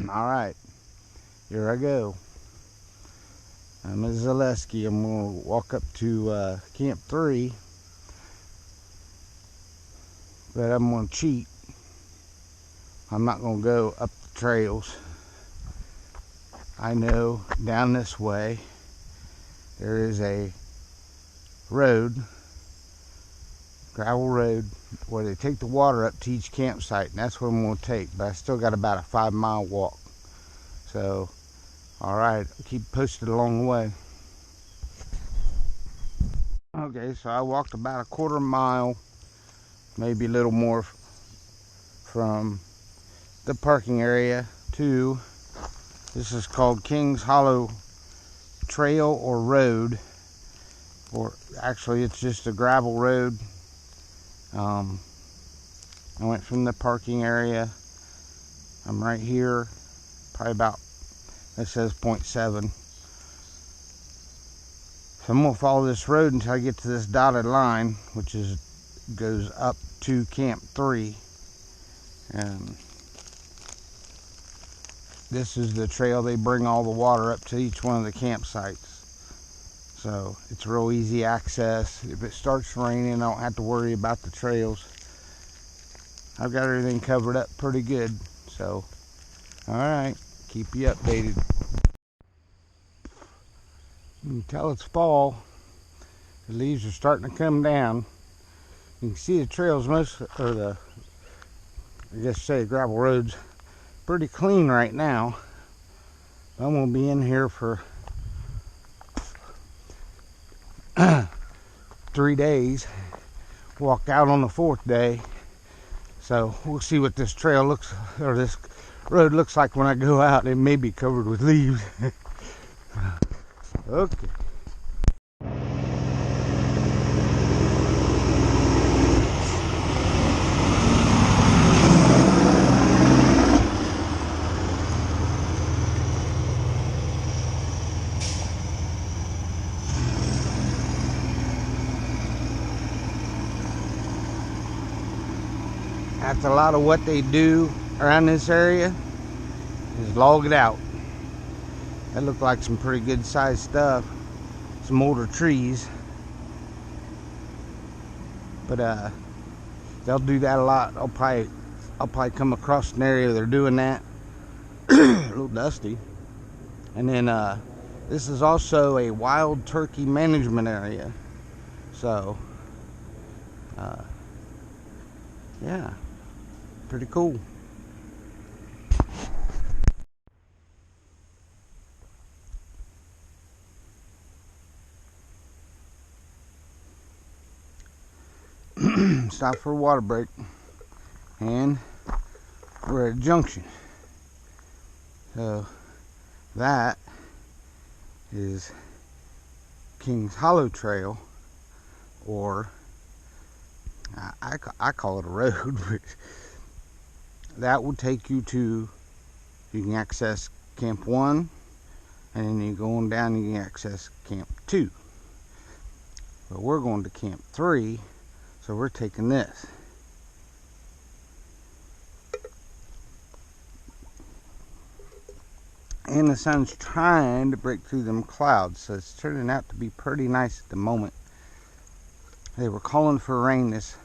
Alright, here I go. I'm at Zaleski. I'm going to walk up to Camp 3, but I'm going to cheat. I'm not going to go up the trails. I know down this way there is a road, gravel road, where they take the water up to each campsite, and that's what I'm going to take. But I still got about a 5-mile walk. So, alright, keep posted along the way. Okay, so I walked about a quarter mile, maybe a little more, from the parking area to, this is called Kings Hollow Trail or Road, or actually it's just a gravel road. I went from the parking area. I'm right here, probably about, it says 0.7. So I'm gonna follow this road until I get to this dotted line, which goes up to Camp 3. And this is the trail. They bring all the water up to each one of the campsites. So it's real easy access. If it starts raining, I don't have to worry about the trails. I've got everything covered up pretty good. So, alright, keep you updated. You can tell it's fall. The leaves are starting to come down. You can see the trails, I guess say gravel roads, pretty clean right now. I'm gonna be in here for 3 days. Walk out on the 4th day. So we'll see what this trail looks, or this road looks like when I go out. It may be covered with leaves. Okay. That's a lot of what they do around this area, is log it out. That looked like some pretty good sized stuff. Some older trees. But they'll do that a lot. I'll probably come across an area they're doing that. A little dusty. And then this is also a wild turkey management area. So yeah, pretty cool. Stop for a water break, and we're at a junction. So that is Kings Hollow Trail, or I call it a road, but that will take you to, you can access Camp 1, and then you go on down and you can access Camp 2. But we're going to Camp 3, so we're taking this. And the sun's trying to break through them clouds, so it's turning out to be pretty nice at the moment. They were calling for rain this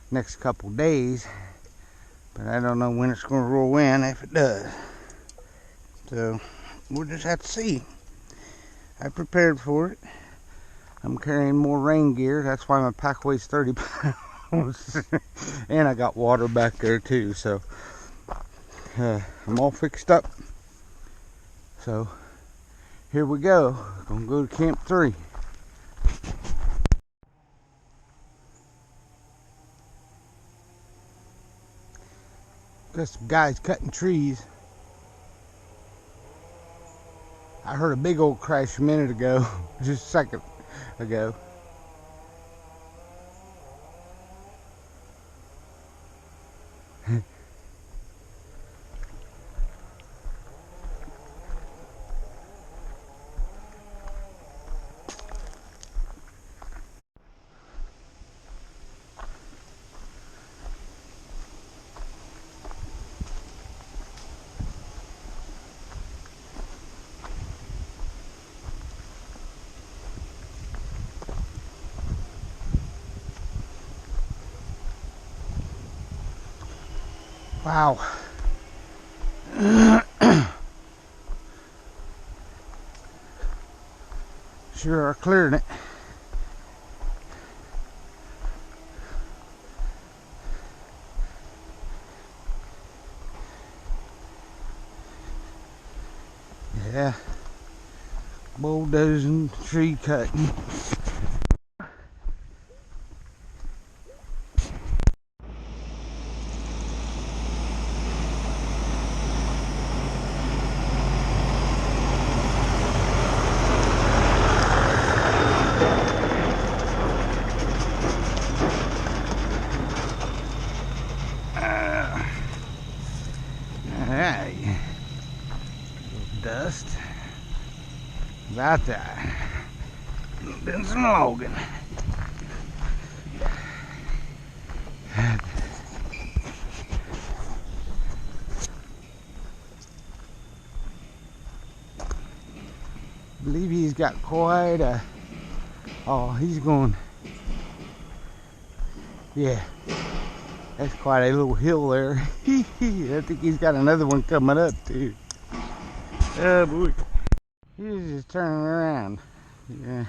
next couple days, but I don't know when it's going to roll in, if it does. So we'll just have to see. I prepared for it. I'm carrying more rain gear. That's why my pack weighs 30 pounds. And I got water back there too, so I'm all fixed up. So here we go. Gonna go to Camp 3. Got some guys cutting trees. I heard a big old crash a minute ago, just a second ago. Wow. Sure are clearing it. Yeah. Bulldozing, tree cutting. Alright. Dust. About that. Been some logging. I believe he's got quite a... Oh, he's going... Yeah. That's quite a little hill there. I think he's got another one coming up too. Oh boy. He's just turning around. Yeah.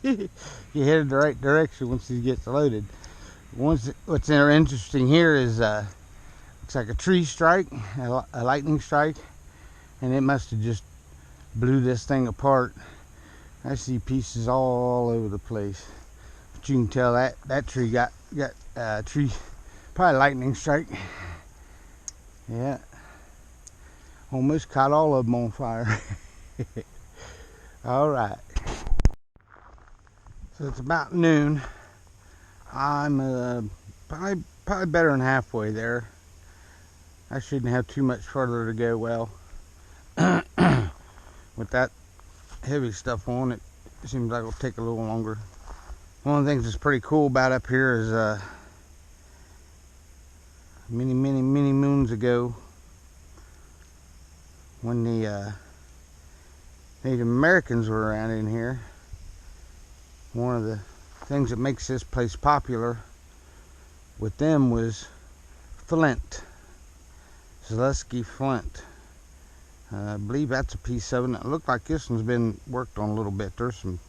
He headed the right direction once he gets loaded. What's interesting here is looks like a tree strike, a lightning strike, and it must have just blew this thing apart. I see pieces all over the place, but you can tell that tree got tree, probably lightning strike. Yeah, almost caught all of them on fire. All right, so it's about noon. I'm probably better than halfway there. I shouldn't have too much further to go. Well, with that heavy stuff on, it seems like it'll take a little longer. One of the things that's pretty cool about up here is many moons ago, when the Native Americans were around in here, one of the things that makes this place popular with them was flint, Zaleski flint. I believe that's a piece of it. It looked like this one's been worked on a little bit. There's some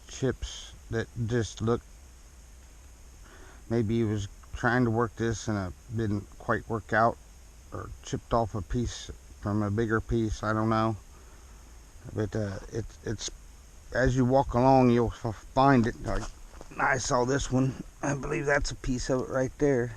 chips that just look, maybe he was trying to work this and it didn't quite work out, or chipped off a piece from a bigger piece. I don't know, but it's as you walk along, you'll find it. Like, I saw this one. I believe that's a piece of it right there.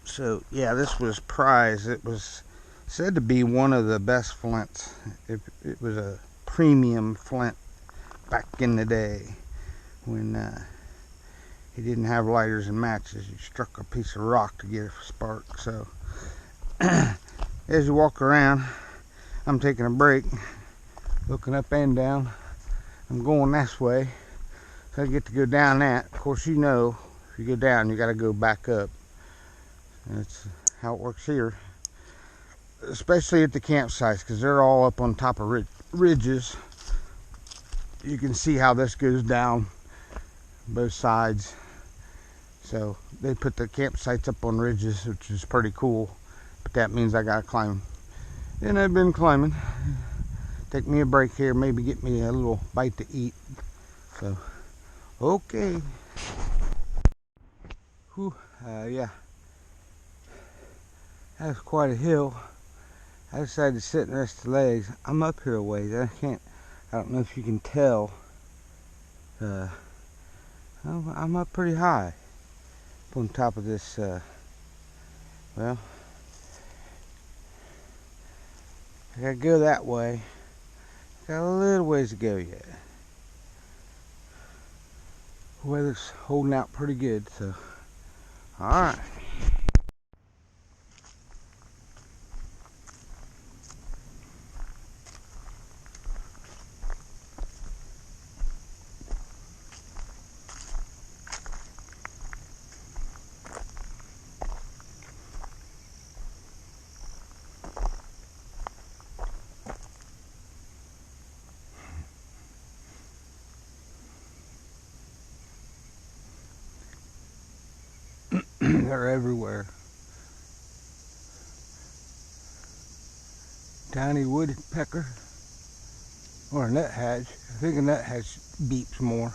So yeah, this was prized. It was said to be one of the best flints. It was a premium flint back in the day when he didn't have lighters and matches. You struck a piece of rock to get a spark. So as you walk around, I'm taking a break, looking up and down. I'm going this way, so I get to go down that. Of course, you know, if you go down, you got to go back up. And that's how it works here, especially at the campsites, because they're all up on top of ridges. You can see how this goes down both sides. So they put the campsites up on ridges, which is pretty cool, but that means I gotta climb. And I've been climbing. Take me a break here, maybe get me a little bite to eat. So okay. Whew, yeah, that's quite a hill. I decided to sit and rest the legs. I'm up here a ways. I don't know if you can tell. I'm up pretty high, up on top of this, well, I gotta go that way. Got a little ways to go yet. Weather's holding out pretty good, so, alright. They're everywhere. Tiny woodpecker or a nuthatch. I think a nuthatch beeps more.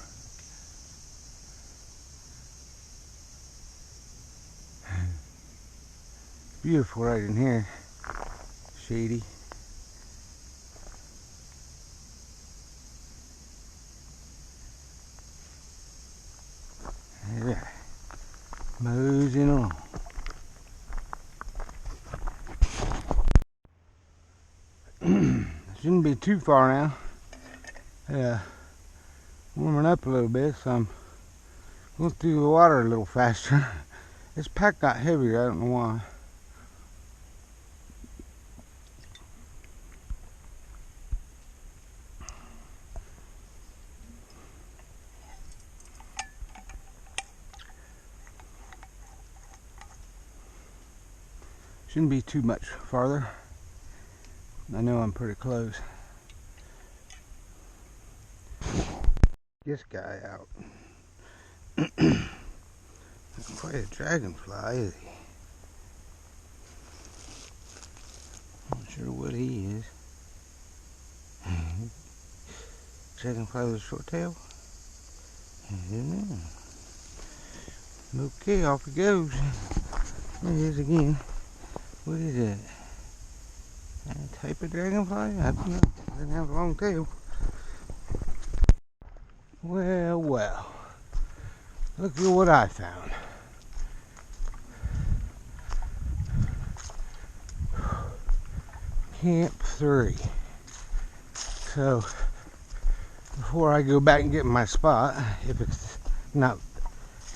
Beautiful right in here. Shady. Yeah. Moseying on. Shouldn't be too far now. Warming up a little bit, so I'm going through the water a little faster. This pack got heavier, I don't know why. Shouldn't be too much farther. I know I'm pretty close. This guy out. That's quite a dragonfly, is he? Not sure what he is. Dragonfly with a short tail? I don't know. Okay, off he goes. There he is again. What is that? A type of dragonfly? I don't know. Doesn't have a long tail. Well, well. Look at what I found. Camp 3. So, before I go back and get my spot, if it's not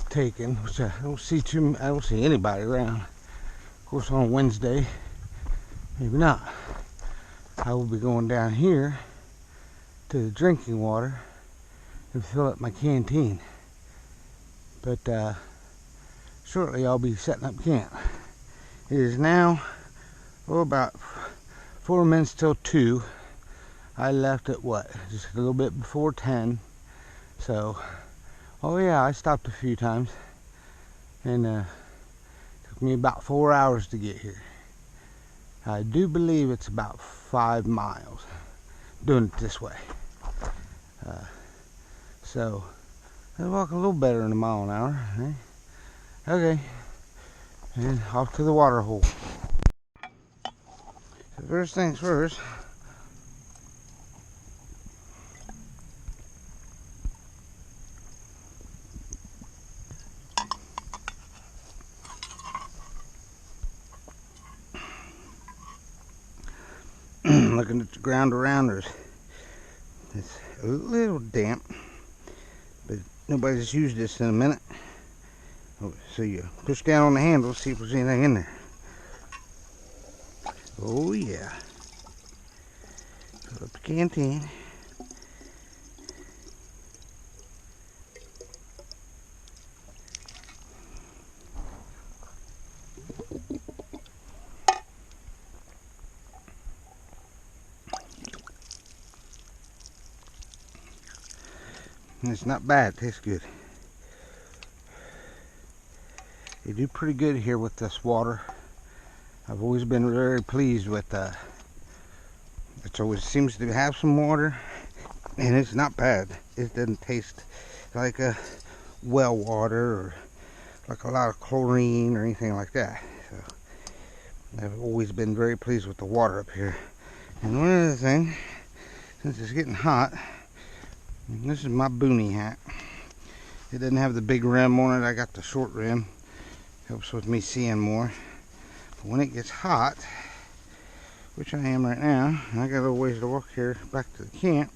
taken, which I don't see anybody around. Of course, on Wednesday, maybe not. I will be going down here to the drinking water and fill up my canteen. But shortly I'll be setting up camp. It is now about 4 minutes till 2. I left at what? Just a little bit before 10. So, oh yeah, I stopped a few times. And took me about 4 hours to get here. I do believe it's about 5 miles doing it this way. So I walk a little better than a mile an hour. Eh? Okay, and off to the water hole. So first things first. Looking at the ground around her, it's a little damp, but nobody's used this in a minute. So you push down on the handle, see if there's anything in there. Oh yeah. Fill up the canteen. And it's not bad, it tastes good. They do pretty good here with this water. I've always been very pleased with it. Always seems to have some water, and it's not bad. It doesn't taste like a well water or like a lot of chlorine or anything like that. So I've always been very pleased with the water up here. And one other thing, since it's getting hot, this is my boonie hat. It doesn't have the big rim on it. I got the short rim. Helps with me seeing more. But when it gets hot, which I am right now, I got a little ways to walk here back to the camp.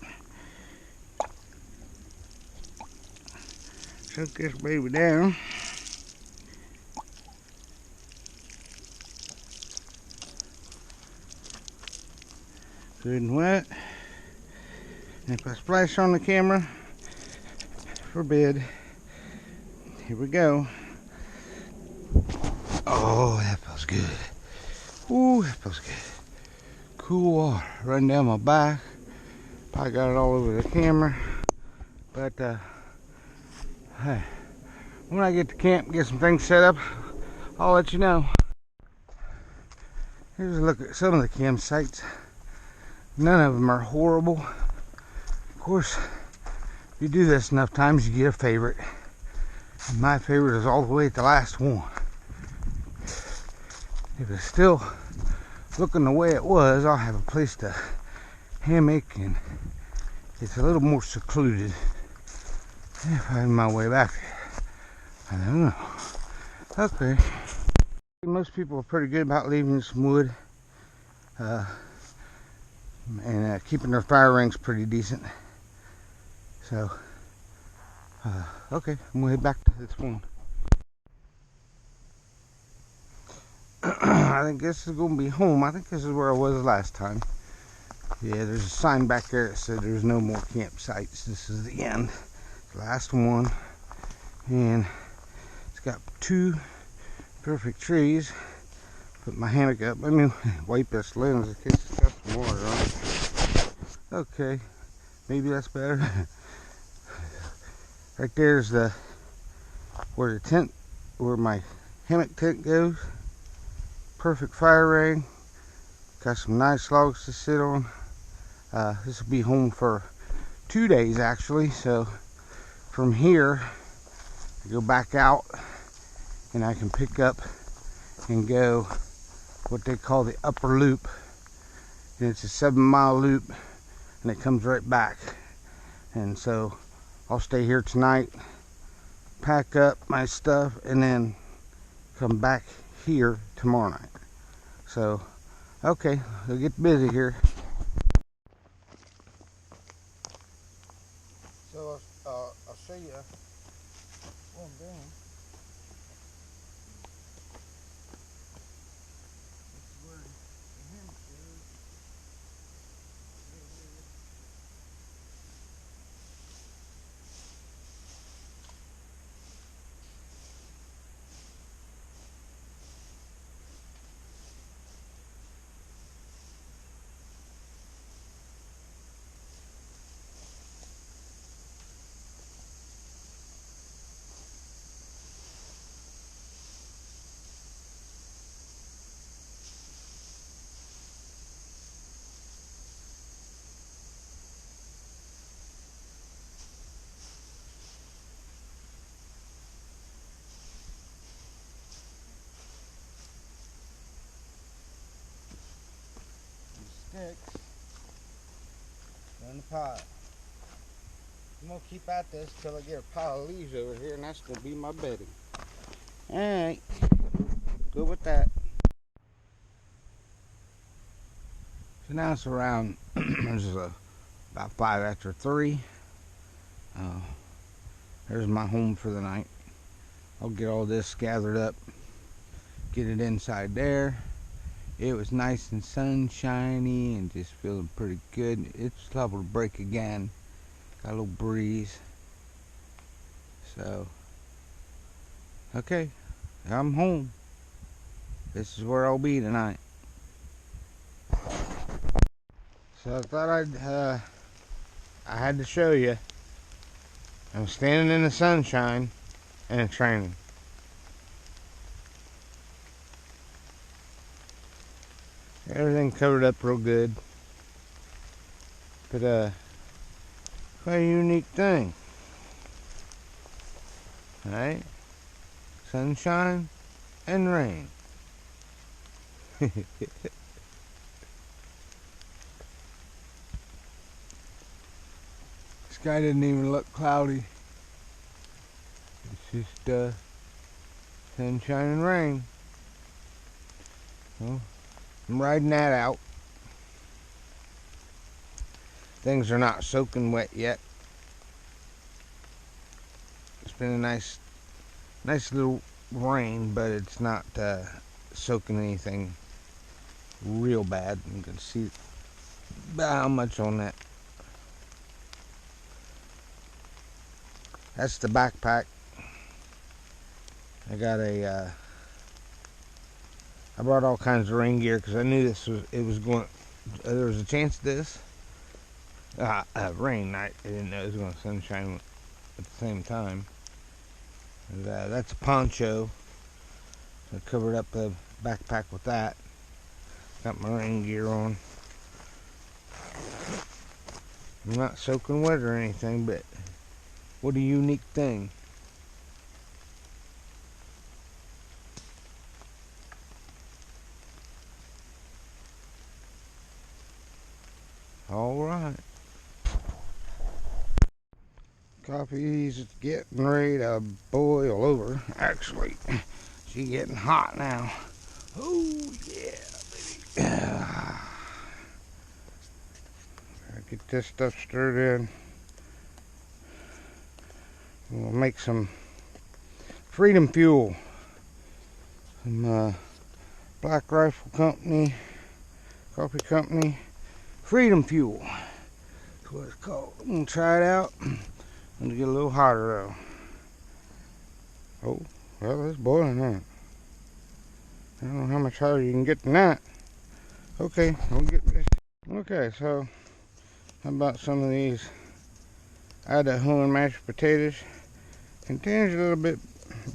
Shut this baby down. Good and wet. And if I splash on the camera, forbid. Here we go. Oh, that feels good. Ooh, that feels good. Cool water running down my back. Probably got it all over the camera. But, hey, when I get to camp, get some things set up, I'll let you know. Here's a look at some of the campsites. None of them are horrible. Of course, if you do this enough times, you get a favorite. And my favorite is all the way at the last one. If it's still looking the way it was, I'll have a place to hammock, and it's a little more secluded. If I find my way back there, I don't know. Okay. Most people are pretty good about leaving some wood and keeping their fire rings pretty decent. So, okay, I'm gonna head back to this one. I think this is gonna be home. I think this is where I was last time. Yeah, there's a sign back there that said there's no more campsites. This is the end. Last one. And it's got 2 perfect trees. Put my hammock up. Let me wipe this lens in case it's got some water on it. Okay, maybe that's better. Right there's where my hammock tent goes. Perfect fire ring. Got some nice logs to sit on. This will be home for 2 days actually. So from here, I go back out and I can pick up and go what they call the upper loop, and it's a 7-mile loop, and it comes right back. And so I'll stay here tonight, pack up my stuff, and then come back here tomorrow night. So okay, we'll get busy here. So I'll show you what I'm doing. Sticks in the pot. I'm gonna keep at this till I get a pile of leaves over here, and that's gonna be my bedding. Alright, good with that. So now it's around there's about 5 after 3. There's my home for the night. I'll get all this gathered up, get it inside there. It was nice and sunshiny and just feeling pretty good. It's liable to break again. Got a little breeze. So, okay, I'm home. This is where I'll be tonight. So I thought I had to show you. I'm standing in the sunshine and it's raining. Everything covered up real good, but quite a unique thing. Alright, sunshine and rain. Sky didn't even look cloudy. It's just sunshine and rain. Well, I'm riding that out. Things are not soaking wet yet. It's been a nice little rain, but it's not soaking anything real bad. You can see about how much on that. That's the backpack. I got a I brought all kinds of rain gear because I knew there was a chance of this rain. I didn't know it was going to sunshine at the same time. And, that's a poncho. I covered up the backpack with that. Got my rain gear on. I'm not soaking wet or anything, but what a unique thing. All right. Coffee's getting ready to boil over. Actually, she's getting hot now. Oh, yeah, baby. Get this stuff stirred in. We'll make some Freedom Fuel. Some Black Rifle Company, Coffee Company. Freedom Fuel. That's what it's called. I'm going to try it out. It'll get a little hotter though. Oh, well, it's boiling now. I don't know how much hotter you can get than that. Okay, we'll get this. Okay, so how about some of these Idaho and mashed potatoes? Container's a little bit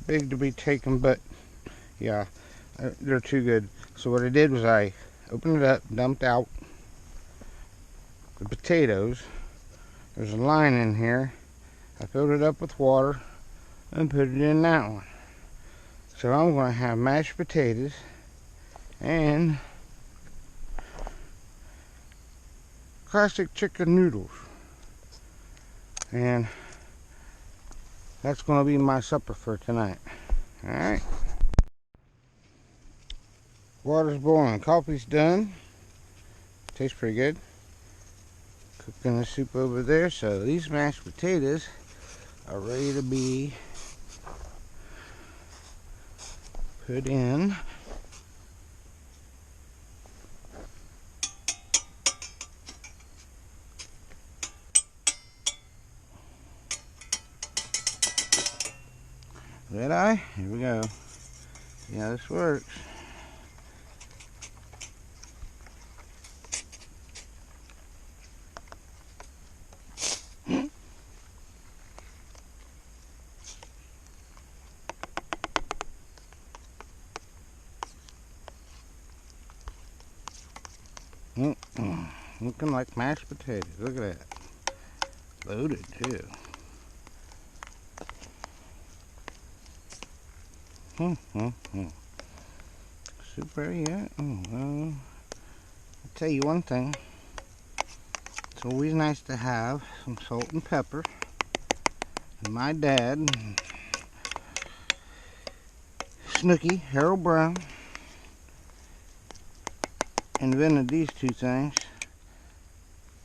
big to be taken, but yeah, they're too good. So what I did was I opened it up, dumped out the potatoes. There's a line in here. I filled it up with water and put it in that one. So I'm going to have mashed potatoes and classic chicken noodles. And that's going to be my supper for tonight. Alright. Water's boiling. Coffee's done. Tastes pretty good. Cooking the soup over there. So these mashed potatoes are ready to be put in. Red eye? Here we go. Yeah, this works. Looking like mashed potatoes. Look at that. Loaded too. Soup ready yet? Oh, well, I'll tell you one thing. It's always nice to have some salt and pepper. And my dad, Snooky, Harold Brown, invented these two things.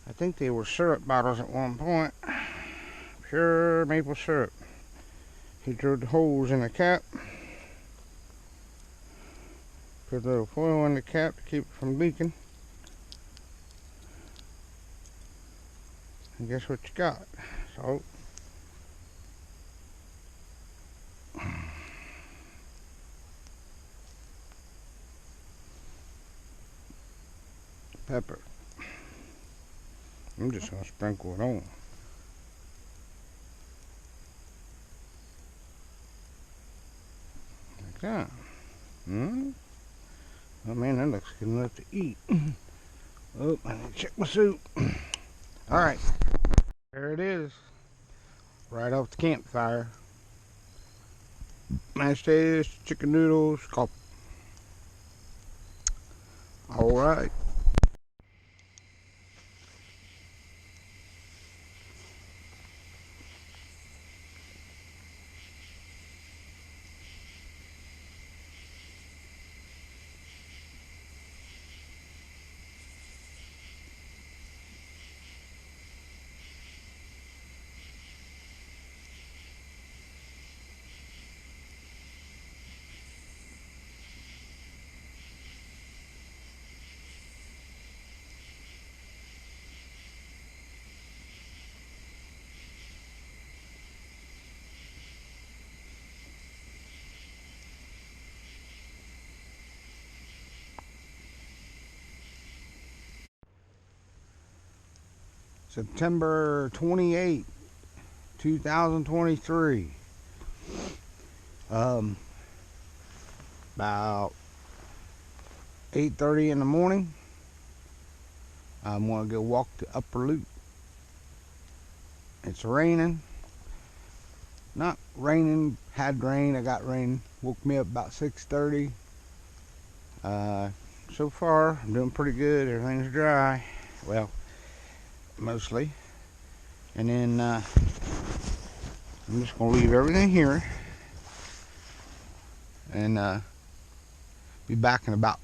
I think they were syrup bottles at one point. Pure maple syrup. He drilled holes in the cap. Put a little foil in the cap to keep it from leaking. And guess what you got? Salt. Pepper. I'm just going to sprinkle it on. Like that. Oh man, that looks good enough to eat. Oh, I need to check my soup. Alright. There it is. Right off the campfire. Mashed potatoes, chicken noodles, coffee. Alright. September 28, 2023. About 8:30 in the morning, I'm going to go walk the upper loop. It's raining. Not raining, had rain. I got rain. Woke me up about 6:30. So far, I'm doing pretty good. Everything's dry. Well, mostly. And then I'm just going to leave everything here. And be back in about,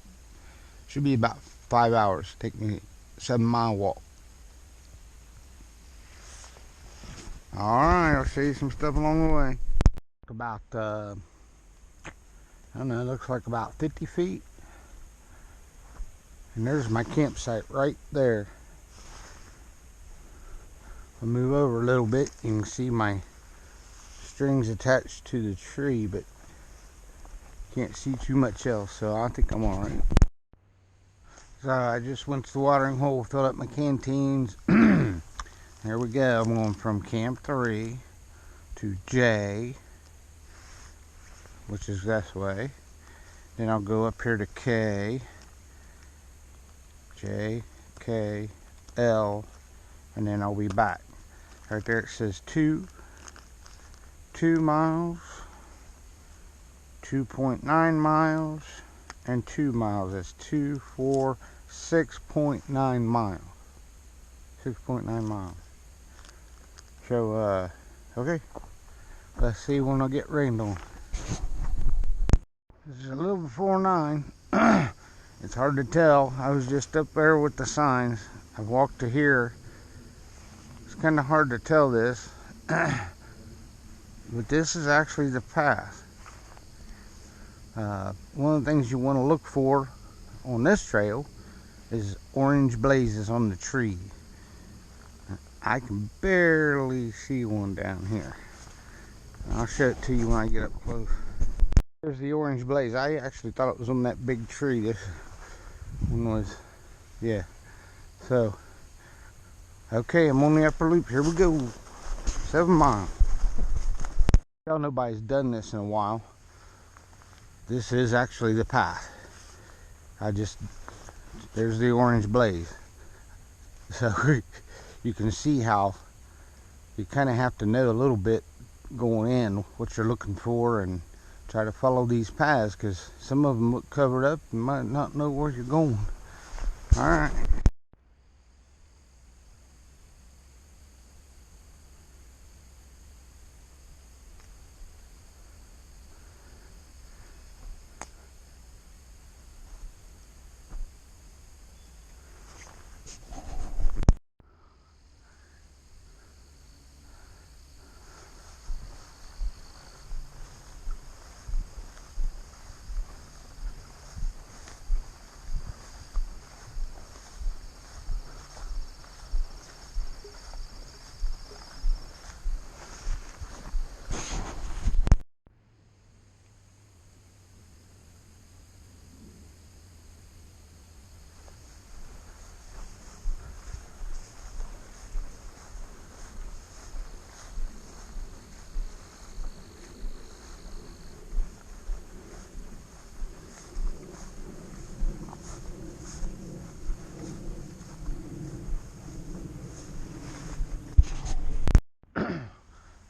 should be about 5 hours. Take me 7-mile walk. Alright, I'll show you some stuff along the way. About, I don't know, it looks like about 50 feet. And there's my campsite right there. I'll move over a little bit. You can see my strings attached to the tree, but can't see too much else, so I think I'm alright. So I just went to the watering hole, filled up my canteens. Here we go. I'm going from Camp 3 to J, which is this way. Then I'll go up here to K, J, K, L, and then I'll be back. Right there it says 2 miles, 2.9 miles, and 2 miles. That's 2, 4, 6.9 miles. 6.9 miles. So, okay. Let's see when I get rained on. This is a little before 9. It's hard to tell. I was just up there with the signs. I walked to here. It's kind of hard to tell this. But this is actually the path. One of the things you want to look for on this trail is orange blazes on the tree. I can barely see one down here. I'll show it to you when I get up close. There's the orange blaze. I actually thought it was on that big tree. This one was, yeah. So, okay, I'm on the upper loop. Here we go. 7 miles. Y'all, nobody's done this in a while. This is actually the path. There's the orange blaze. So, you can see how you kind of have to know a little bit going in what you're looking for and try to follow these paths, because some of them look covered up. You might not know where you're going. All right.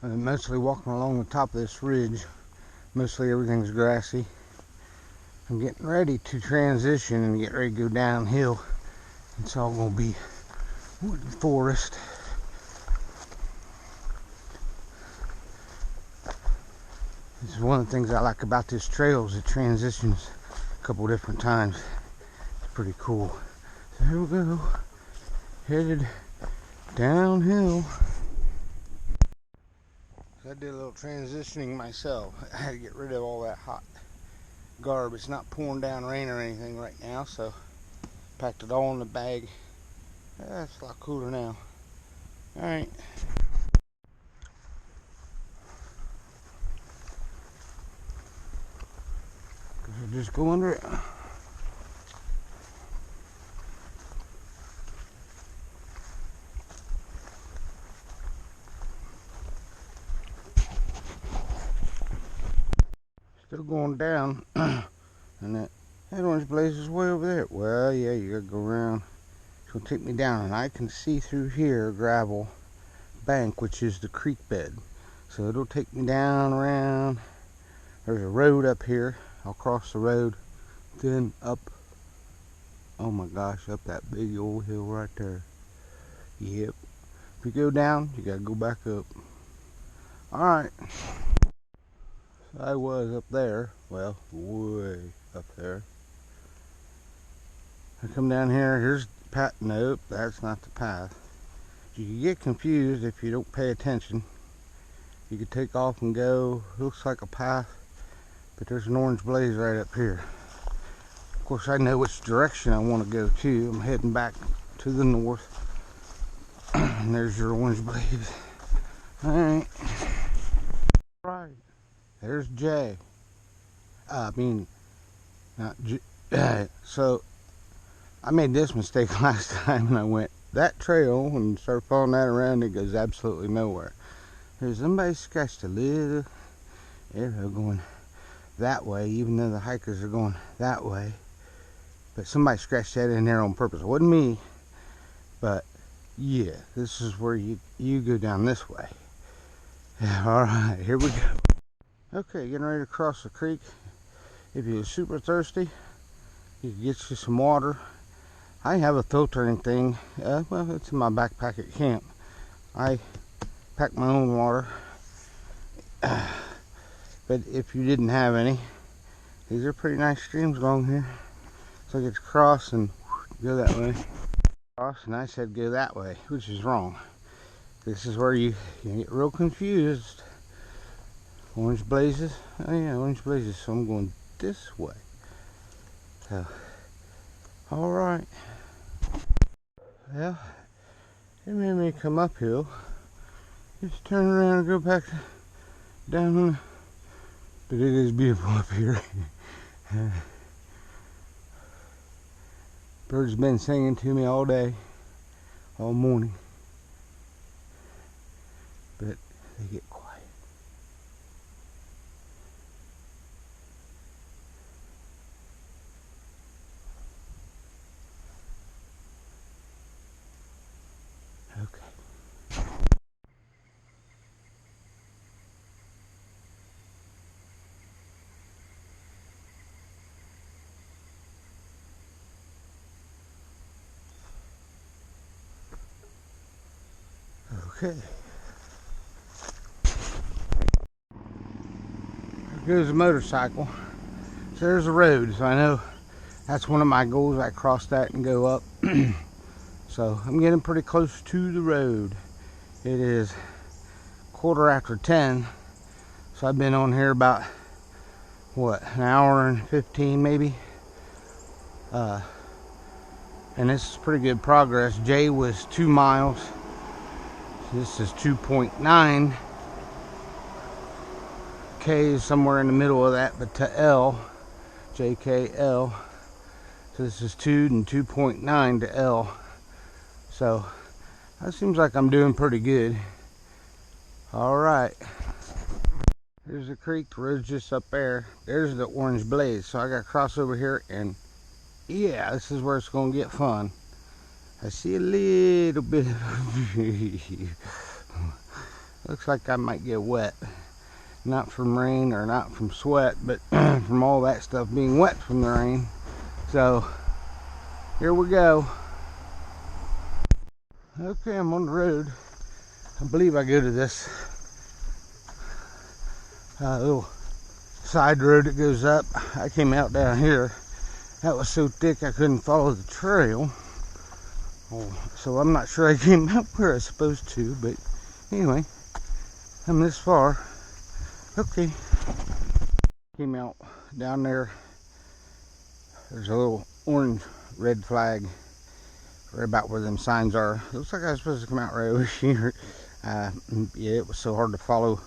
I'm mostly walking along the top of this ridge. Mostly everything's grassy. I'm getting ready to transition and get ready to go downhill. It's all going to be wood and forest. This is one of the things I like about this trail, is it transitions a couple different times. It's pretty cool. So here we go. Headed downhill. I did a little transitioning myself. I had to get rid of all that hot garb. It's not pouring down rain or anything right now, so packed it all in the bag. It's a lot cooler now. Alright. I'll just go under it. Still going down. And that orange blaze is way over there. Well, yeah, you gotta go around. It's gonna take me down, and I can see through here gravel bank, which is the creek bed. So it'll take me down around. There's a road up here. I'll cross the road, then up. Oh my gosh, up that big old hill right there. Yep. If you go down, you gotta go back up. Alright. So I was up there. Well, way up there. I come down here. Here's the path. Nope, that's not the path. You can get confused if you don't pay attention. You could take off and go. Looks like a path, but there's an orange blaze right up here. Of course, I know which direction I want to go to. I'm heading back to the north. And there's your orange blaze. Alright. Right. There's Jay. Not J. So, I made this mistake last time and I went that trail and started following that around. It goes absolutely nowhere. There's somebody scratched a little arrow going that way, even though the hikers are going that way. But somebody scratched that in there on purpose. It wasn't me, but yeah, this is where you go down this way. Alright, here we go. Okay, getting ready to cross the creek. If you're super thirsty, you can get you some water. I have a filtering thing. Well, it's in my backpack at camp. I pack my own water. But if you didn't have any, these are pretty nice streams along here. So I get to cross and go that way. Cross, and I said go that way, which is wrong. This is where you get real confused. Orange blazes. Oh yeah, orange blazes. So I'm going this way. So, all right. Well, it made me come uphill. Just turn around and go back down. But it is beautiful up here. Birds been singing to me all day, all morning. But they get quiet. Okay. Okay. There goes a motorcycle. So there's a road, so I know that's one of my goals. I cross that and go up. So I'm getting pretty close to the road. It is 10:15. So I've been on here about, what, an hour and 15 maybe. And this is pretty good progress. J was 2 miles. This is 2.9. K is somewhere in the middle of that, but to L, JKL. So this is 2 and 2.9 to L. So that seems like I'm doing pretty good. All right. There's the creek, the road's just up there. There's the orange blaze. So I got to cross over here, and yeah, this is where it's going to get fun. I see a little bit of looks like I might get wet. Not from rain or not from sweat, but from all that stuff being wet from the rain. So here we go. Okay, I'm on the road. I believe I go to this little side road that goes up. I came out down here. That was so thick I couldn't follow the trail. So I'm not sure I came out where I was supposed to, but anyway, I'm this far. Okay. Came out down there. There's a little orange red flag right about where them signs are. Looks like I was supposed to come out right over here. Yeah, it was so hard to follow.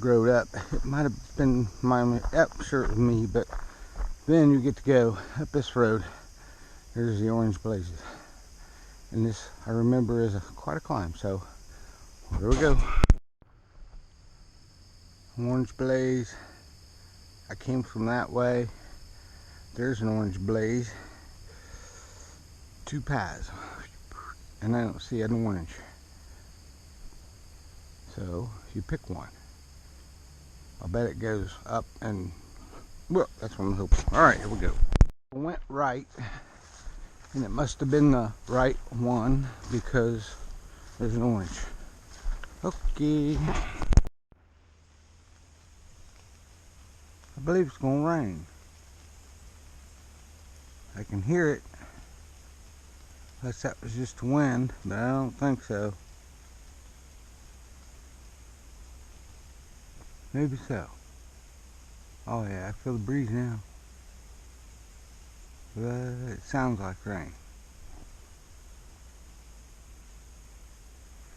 Growed up. It might have been my, yep, sure it was me, but then you get to go up this road. There's the orange blazes. And this, I remember, is quite a climb. So, there we go. Orange blaze. I came from that way. There's an orange blaze. 2 pies. And I don't see an orange. So you pick one. I bet it goes up and, well, that's what I'm hoping. Alright, here we go. I went right, and it must have been the right one because there's an orange. Okay. I believe it's gonna rain. I can hear it. Unless that was just wind, but I don't think so. Maybe so. Oh yeah, I feel the breeze now. But it sounds like rain.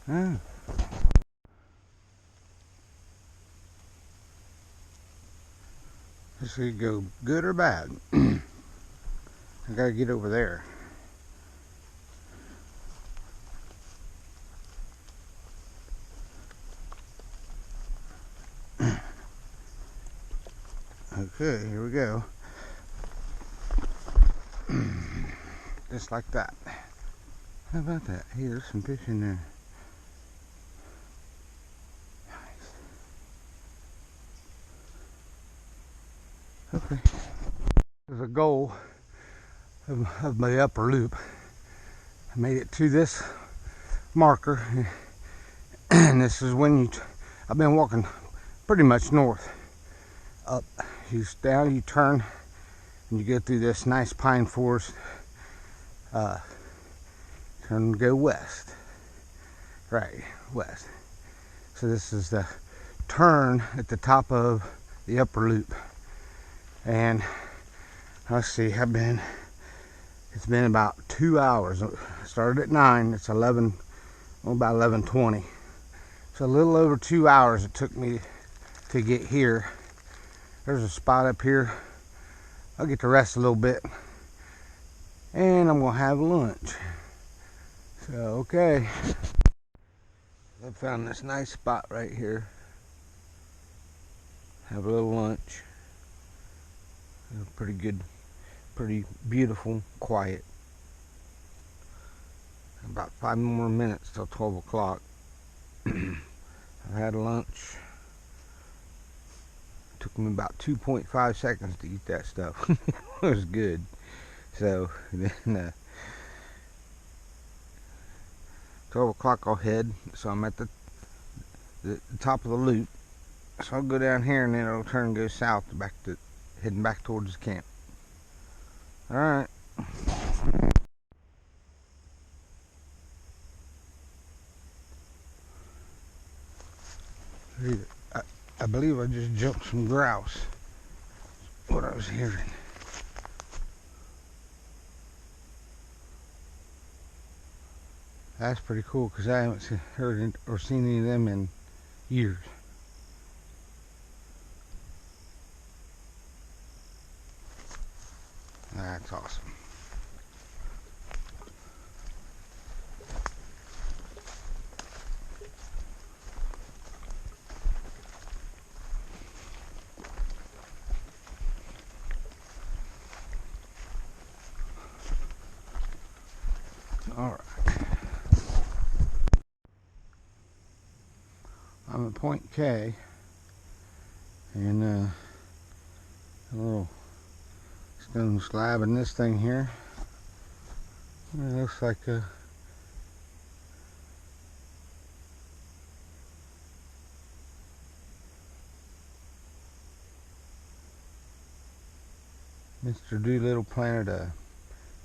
Huh. This could go good or bad. I gotta get over there. Okay, here we go. Just like that. How about that? Hey, there's some fish in there. Nice. Okay. There's a goal of my upper loop. I made it to this marker, and this is when I've been walking pretty much north. Up, you down, you turn, and you go through this nice pine forest. Turn and go west. Right, west. So this is the turn at the top of the upper loop. And let's see, it's been about 2 hours. I started at 9, it's 11, well, about 11:20. So a little over 2 hours it took me to get here. There's a spot up here. I'll get to rest a little bit. And I'm gonna have lunch. So, okay. I found this nice spot right here. Have a little lunch. Pretty good, pretty beautiful, quiet. About 5 more minutes till 12 o'clock. I've had lunch. Took me about 2.5 seconds to eat that stuff. It was good. So then 12 o'clock I'll head. So I'm at the top of the loop. So I'll go down here and then it'll turn and go south heading back towards the camp. Alright. I believe I just jumped some grouse. What I was hearing. That's pretty cool because I haven't heard or seen any of them in years. That's awesome. All right. I'm at point K, and a little stone slab in this thing here. It looks like a Mr. Doolittle planted a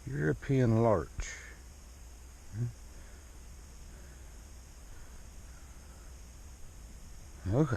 European larch. Okay.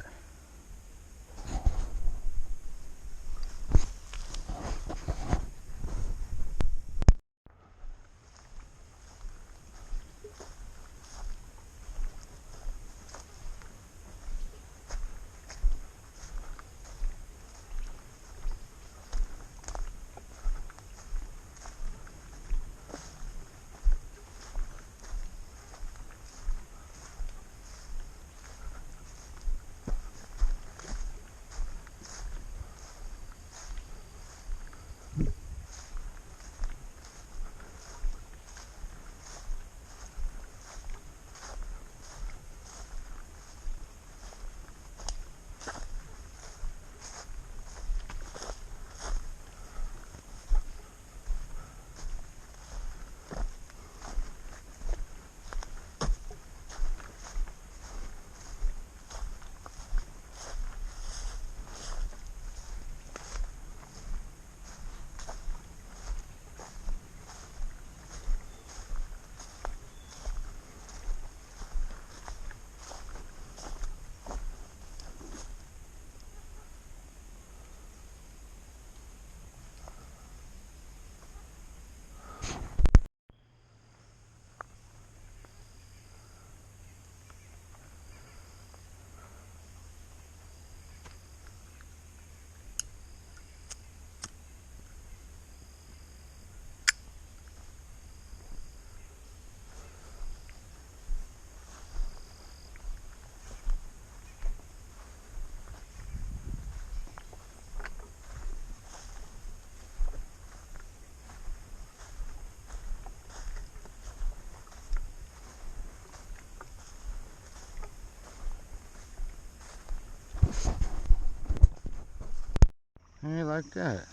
Hey, like that.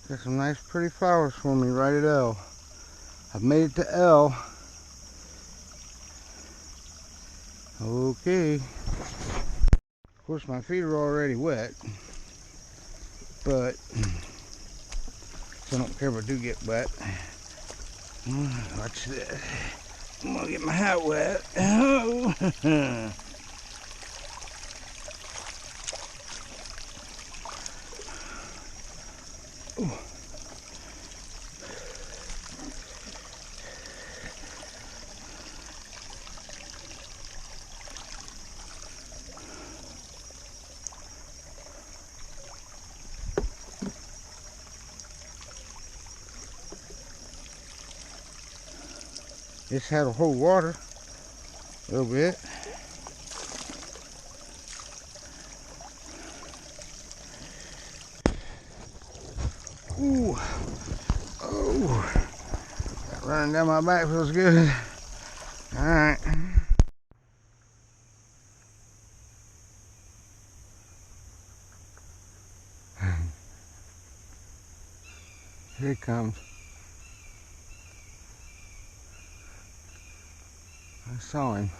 Got some nice pretty flowers for me right at L. I've made it to L. Okay. Of course my feet are already wet, but so I don't care if I do get wet. Watch this. I'm gonna get my hat wet. Oh. This had to hold water a little bit. Ooh. Oh. That running down my back feels good. Alright. Here he comes. I saw him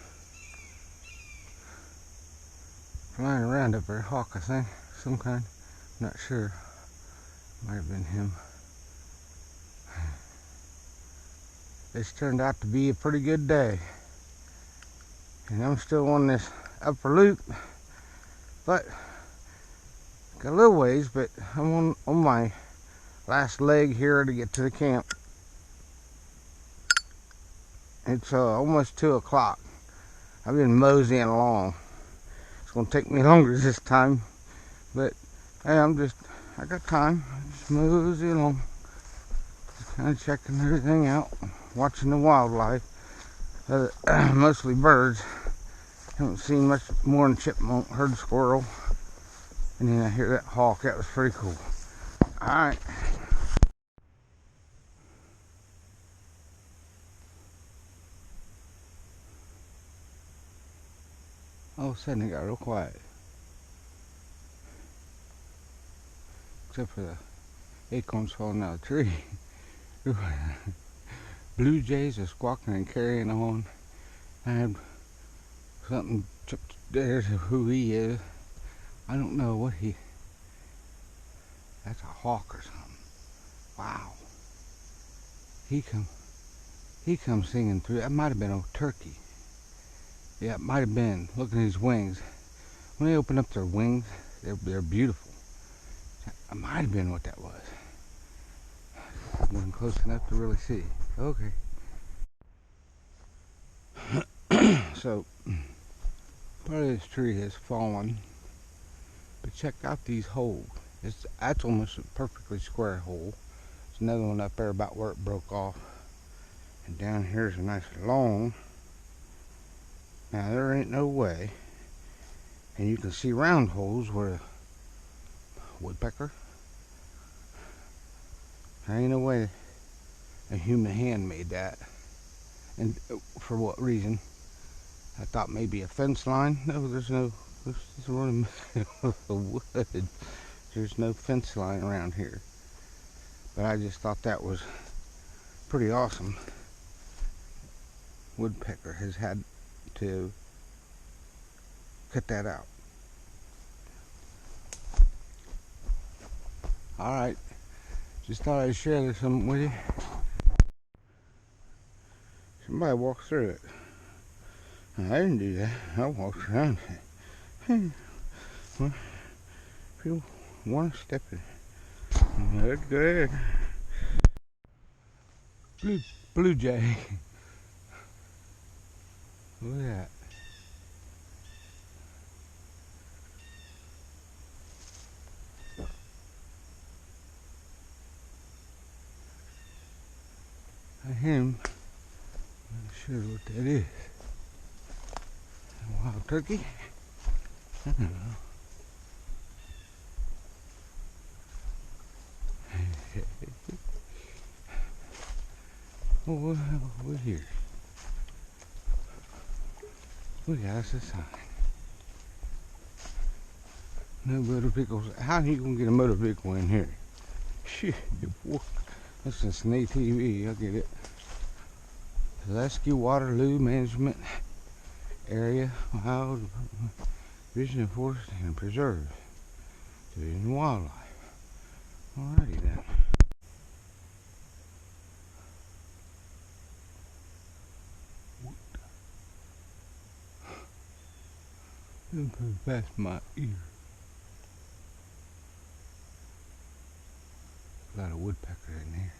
flying around up there, hawk I think, some kind, not sure, might have been him. This turned out to be a pretty good day, and I'm still on this upper loop, but got a little ways, but I'm on my last leg here to get to the camp. It's almost 2 o'clock. I've been moseying along. It's gonna take me longer this time, but hey, I got time. Just mosey along. Just kind of checking everything out, watching the wildlife. Mostly birds. Haven't seen much more than chipmunk, heard squirrel, and then I hear that hawk. That was pretty cool. Alright. All of a sudden it got real quiet. Except for the acorns falling out of the tree. Blue jays are squawking and carrying on. I had something chipped there to who he is. I don't know what that's a hawk or something. Wow. He come singing through. That might have been a turkey. Yeah, it might have been. Look at his wings. When they open up their wings, they're beautiful. That might have been what that was. Wasn't close enough to really see. Okay. So, part of this tree has fallen. But check out these holes. That's almost a perfectly square hole. There's another one up there about where it broke off. And down here's a nice long. Now there ain't no way. And you can see round holes where a woodpecker. There ain't no way a human hand made that. And for what reason? I thought maybe a fence line. No, there's no. This is in the middle of the wood. There's no fence line around here. But I just thought that was pretty awesome. Woodpecker has had to cut that out. Alright, just thought I'd share something with you. Somebody walked through it. I didn't do that. I walked around it. Hey, well, if you want to step in, that's good. Blue jay. Look at that. I hear him. I'm not sure what that is. A wild turkey? I don't know. Oh, we're here. Look, that's a sign. No motor vehicles. How are you gonna get a motor vehicle in here? Shit, that's just an ATV. I get it. Zaleski Waterloo Management Area, Ohio, Division of Forest and Preserve, Division of Wildlife. Alrighty then. Something past my ear. A lot of woodpecker in there.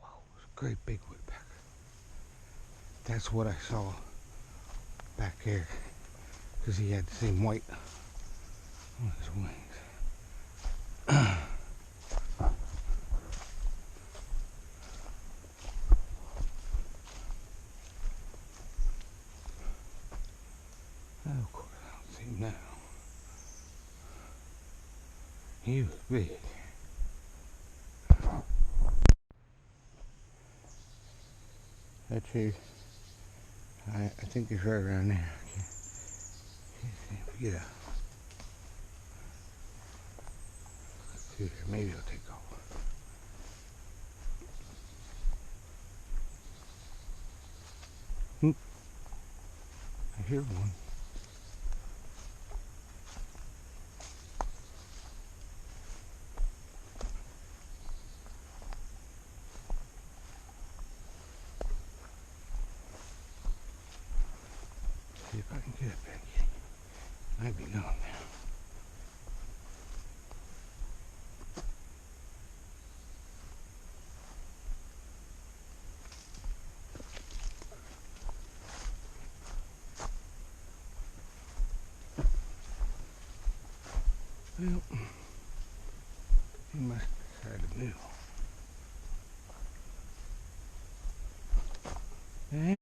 Wow, it's a great big woodpecker. That's what I saw back here, because he had the same white on his wings. Of course, I don't see him now. He was big. That tree, I think it's right around there. Can't see if we get a through there. Maybe it'll take off. I hear one. See if I can get it back in. Might be gone now. Well, he must have decided to move. Eh?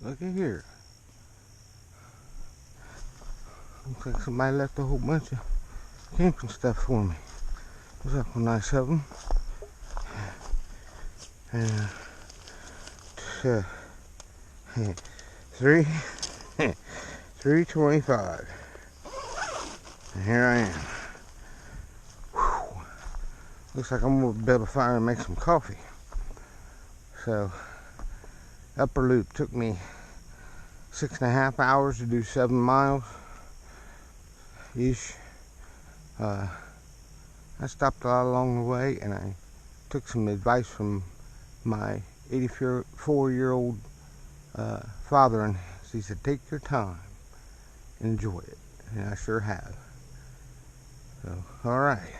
Look at here. Looks like somebody left a whole bunch of camping stuff for me. Looks like a nice of them. And three, 325. And here I am. Whew. Looks like I'm gonna build a fire and make some coffee. So, upper loop took me 6.5 hours to do 7 miles ish. I stopped a lot along the way, and I took some advice from my 84-year-old father, and he said, take your time, enjoy it, and I sure have. So, alright.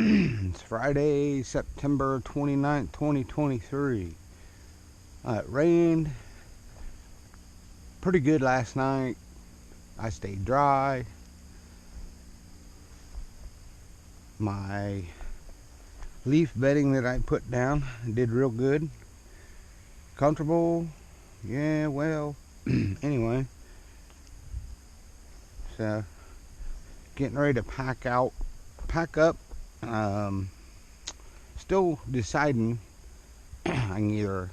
It's Friday, September 29th, 2023. It rained pretty good last night. I stayed dry. My leaf bedding that I put down did real good. Comfortable. Yeah, well, anyway. So, getting ready to pack up. Still deciding I can either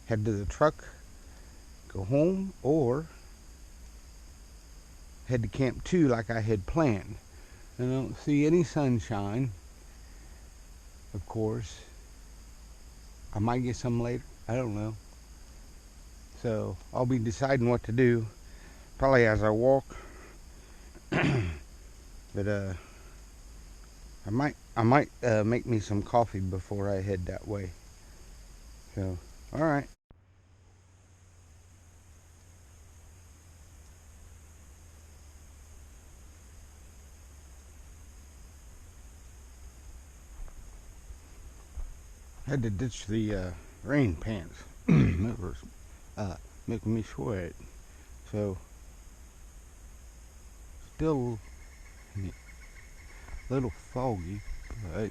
head to the truck, go home, or head to Camp 2 like I had planned. I don't see any sunshine, of course. I might get some later, I don't know. So I'll be deciding what to do probably as I walk. But I might make me some coffee before I head that way. So, alright. Had to ditch the rain pants. It was making me sweat. So still a little foggy, but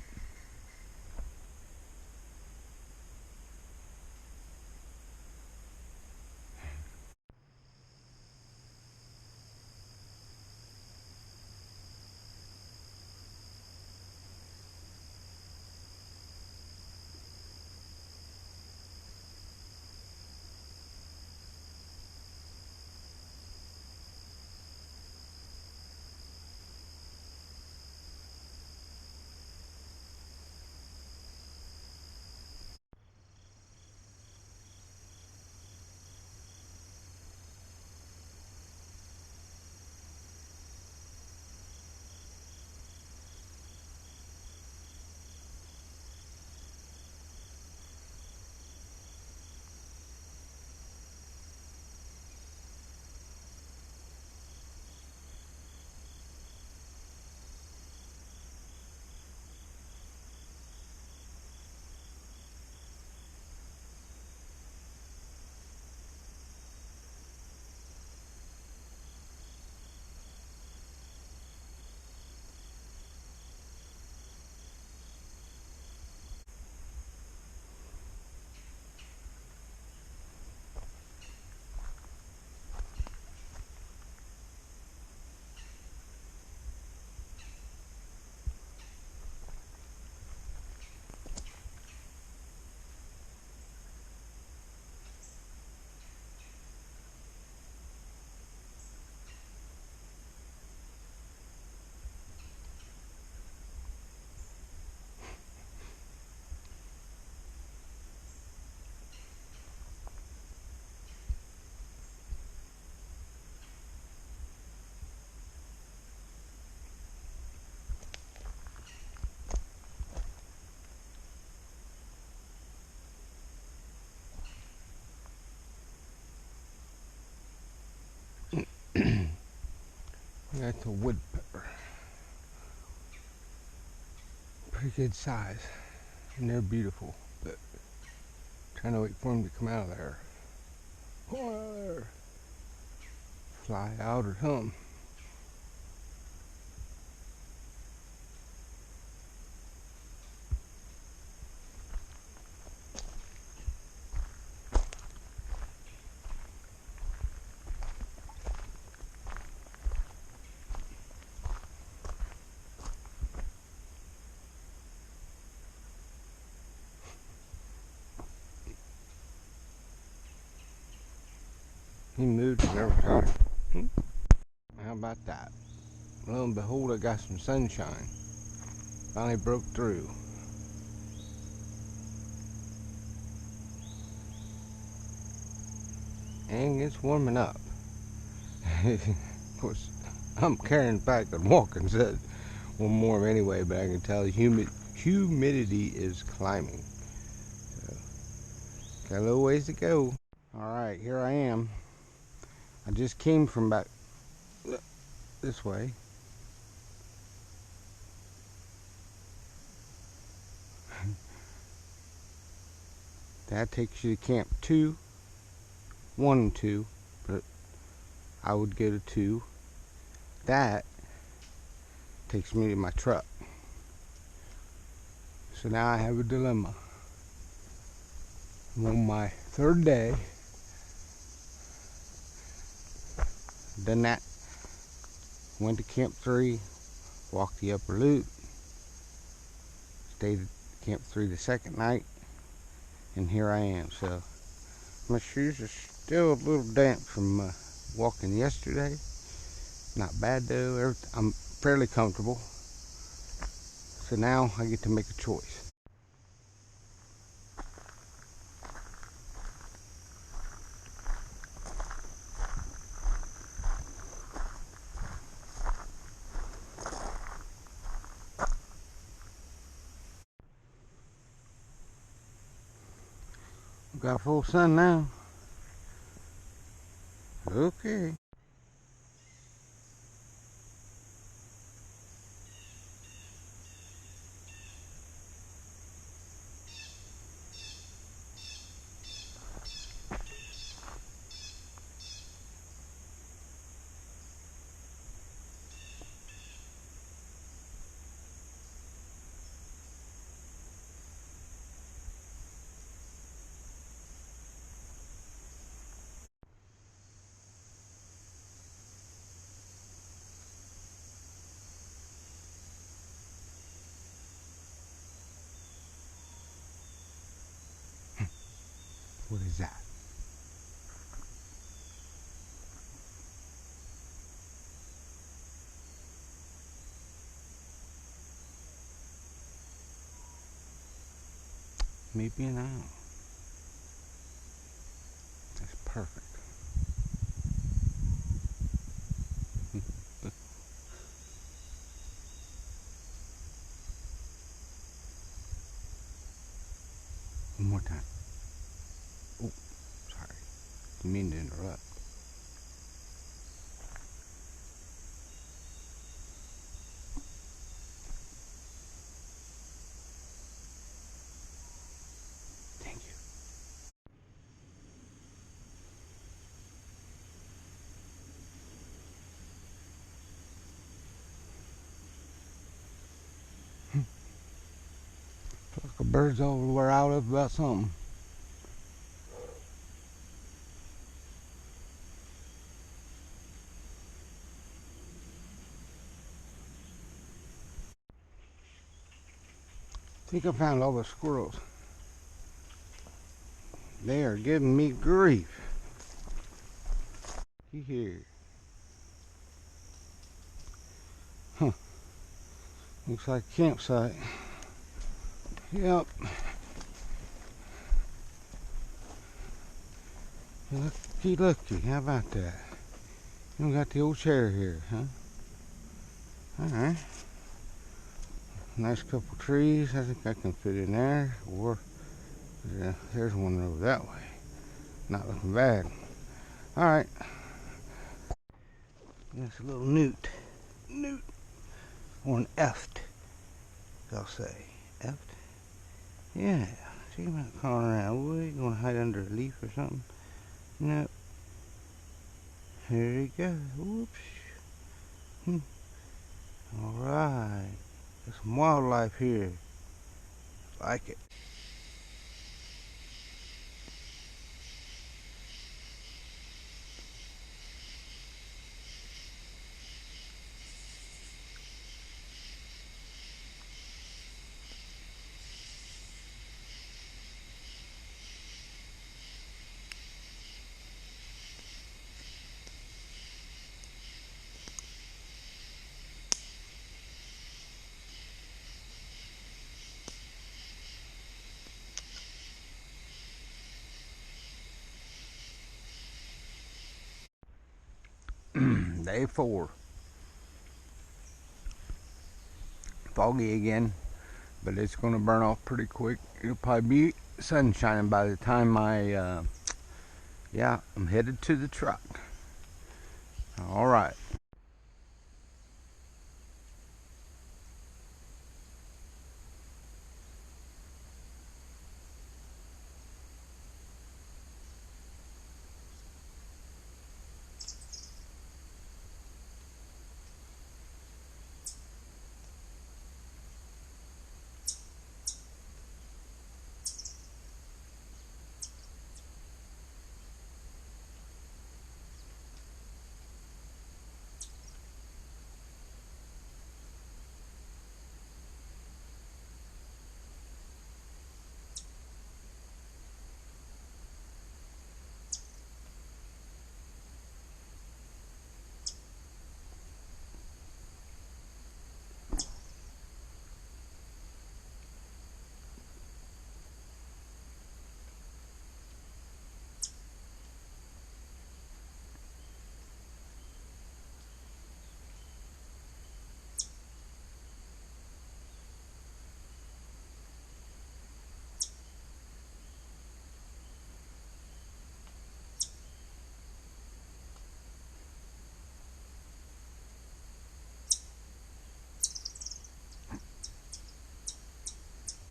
that's a woodpecker. Pretty good size, and they're beautiful. But trying to wait for them to come out of there, or fly out or something. He moved every time. How about that? Lo and behold, I got some sunshine. Finally broke through. And it's warming up. Of course, I'm carrying back and walking, so one more anyway, but I can tell the humidity is climbing. So, got a little ways to go. Alright, here I am. I just came from back this way. That takes you to Camp 2, 1 and 2, but I would go to 2. That takes me to my truck. So now I have a dilemma. I'm on my 3rd day. Done that. Went to Camp 3, walked the upper loop, stayed at Camp 3 the second night, and here I am. So my shoes are still a little damp from walking yesterday. Not bad though. I'm fairly comfortable. So now I get to make a choice. Got full sun now. Okay. is that? Maybe an owl. That's perfect. One more time. Oh, sorry. Didn't mean to interrupt. Thank you. Like a bird's all we're out of about something. I think I found all the squirrels. They are giving me grief. Here. Huh. Looks like a campsite. Yep. Looky, looky. How about that? You got the old chair here, huh? Alright. Nice couple trees. I think I can fit in there. Or, yeah, there's one over that way. Not looking bad. Alright. That's a little newt. Newt. Or an eft, they'll say. Eft? Yeah. See him out calling around. What, you gonna hide under a leaf or something? Nope. Here he goes. Whoops. Alright. There's some wildlife here. Like it. Day 4. Foggy again, but it's going to burn off pretty quick. It'll probably be sun shining by the time I'm headed to the truck. All right.